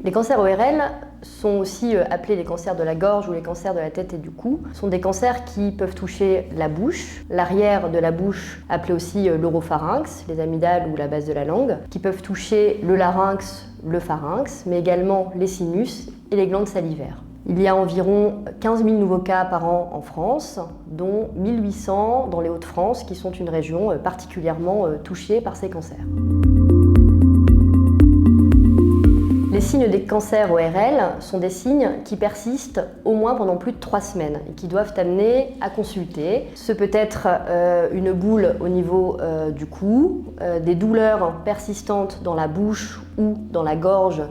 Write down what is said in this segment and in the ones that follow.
Les cancers ORL sont aussi appelés les cancers de la gorge ou les cancers de la tête et du cou. Ce sont des cancers qui peuvent toucher la bouche, l'arrière de la bouche, appelé aussi l'oropharynx, les amygdales ou la base de la langue, qui peuvent toucher le larynx, le pharynx, mais également les sinus et les glandes salivaires. Il y a environ 15 000 nouveaux cas par an en France, dont 1800 dans les Hauts-de-France, qui sont une région particulièrement touchée par ces cancers. Les signes des cancers ORL sont des signes qui persistent au moins pendant plus de 3 semaines et qui doivent amener à consulter. Ce peut être une boule au niveau du cou, des douleurs persistantes dans la bouche ou dans la gorge,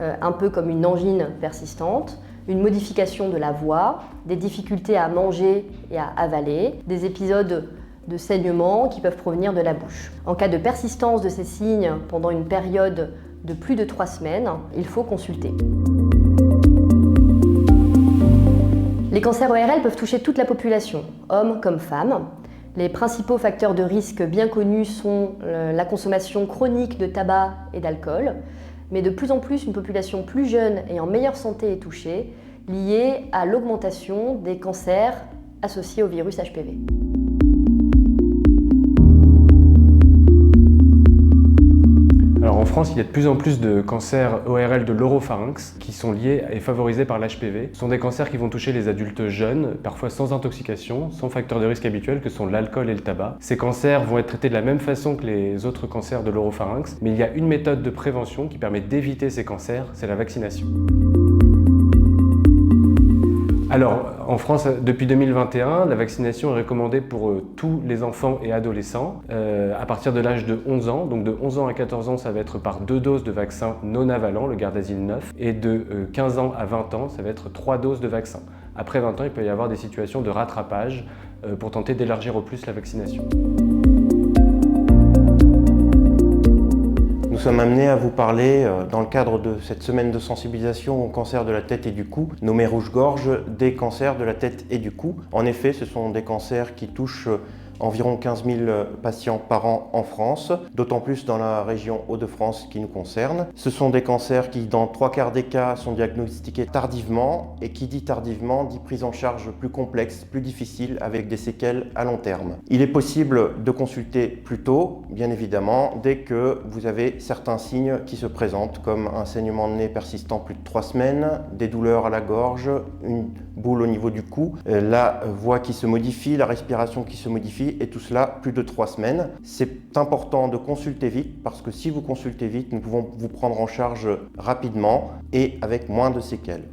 un peu comme une angine persistante, une modification de la voix, des difficultés à manger et à avaler, des épisodes de saignement qui peuvent provenir de la bouche. En cas de persistance de ces signes pendant une période de plus de 3 semaines, il faut consulter. Les cancers ORL peuvent toucher toute la population, hommes comme femmes. Les principaux facteurs de risque bien connus sont la consommation chronique de tabac et d'alcool, mais de plus en plus une population plus jeune et en meilleure santé est touchée, liée à l'augmentation des cancers associés au virus HPV. Alors en France, il y a de plus en plus de cancers ORL de l'oropharynx qui sont liés et favorisés par l'HPV. Ce sont des cancers qui vont toucher les adultes jeunes, parfois sans intoxication, sans facteurs de risque habituels que sont l'alcool et le tabac. Ces cancers vont être traités de la même façon que les autres cancers de l'oropharynx, mais il y a une méthode de prévention qui permet d'éviter ces cancers, c'est la vaccination. Alors, en France, depuis 2021, la vaccination est recommandée pour tous les enfants et adolescents à partir de l'âge de 11 ans. Donc de 11 ans à 14 ans, ça va être par 2 doses de vaccin non avalent, le Gardasil 9, et de 15 ans à 20 ans, ça va être 3 doses de vaccin. Après 20 ans, il peut y avoir des situations de rattrapage pour tenter d'élargir au plus la vaccination. Nous sommes amenés à vous parler, dans le cadre de cette semaine de sensibilisation au cancer de la tête et du cou, nommée Rouge-Gorge, des cancers de la tête et du cou. En effet, ce sont des cancers qui touchent environ 15 000 patients par an en France, d'autant plus dans la région Hauts-de-France qui nous concerne. Ce sont des cancers qui, dans 3/4 des cas, sont diagnostiqués tardivement, et qui dit tardivement, dit prise en charge plus complexe, plus difficile, avec des séquelles à long terme. Il est possible de consulter plus tôt, bien évidemment, dès que vous avez certains signes qui se présentent, comme un saignement de nez persistant plus de 3 semaines, des douleurs à la gorge, une boule au niveau du cou, la voix qui se modifie, la respiration qui se modifie, et tout cela plus de 3 semaines. C'est important de consulter vite parce que si vous consultez vite, nous pouvons vous prendre en charge rapidement et avec moins de séquelles.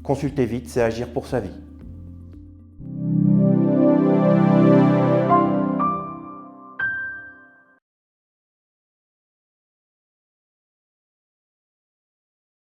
Consulter vite, c'est agir pour sa vie.